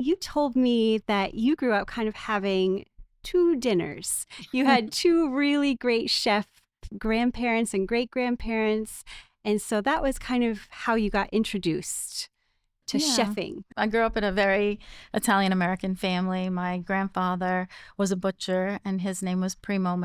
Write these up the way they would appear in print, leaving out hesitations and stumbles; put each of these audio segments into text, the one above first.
You told me that you grew up kind of having two dinners. You had two really great chef grandparents and great grandparents. And so that was kind of how you got introduced to Yeah. chefing. I grew up in a very Italian American family. My grandfather was a butcher, and his name was Primo.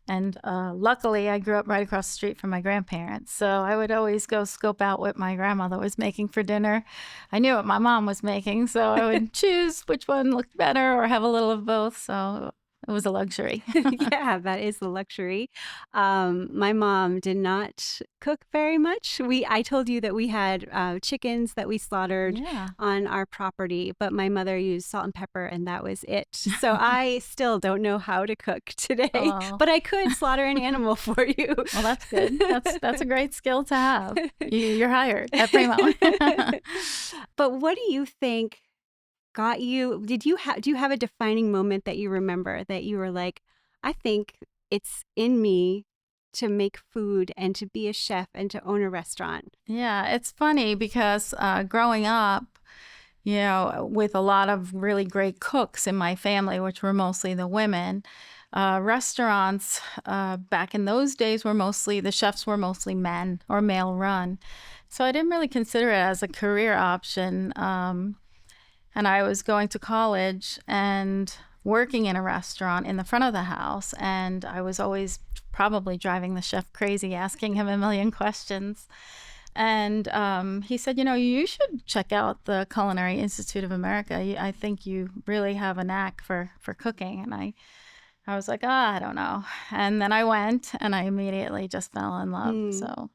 And luckily, I grew up right across the street from my grandparents. So I would always go scope out what my grandmother was making for dinner. I knew what my mom was making, so I would choose which one looked better or have a little of both. So it was a luxury. Yeah, that is the luxury. My mom did not cook very much. I told you that we had chickens that we slaughtered Yeah. on our property, but my mother used salt and pepper, and that was it. So I still don't know how to cook today, Oh, but I could slaughter an animal for you. well, that's good. That's a great skill to have. You're hired at Primo. But what do you think got you? Do you have a defining moment that you remember that you were like, I think it's in me to make food and to be a chef and to own a restaurant? Yeah, it's funny because growing up, with a lot of really great cooks in my family, which were mostly the women, restaurants back in those days the chefs were mostly men or male run. So I didn't really consider it as a career option. And I was going to college and working in a restaurant in the front of the house. And I was always probably driving the chef crazy, asking him a million questions. And he said, you should check out the Culinary Institute of America. I think you really have a knack for cooking. And I was like, I don't know. And then I went and I immediately just fell in love. Hmm. So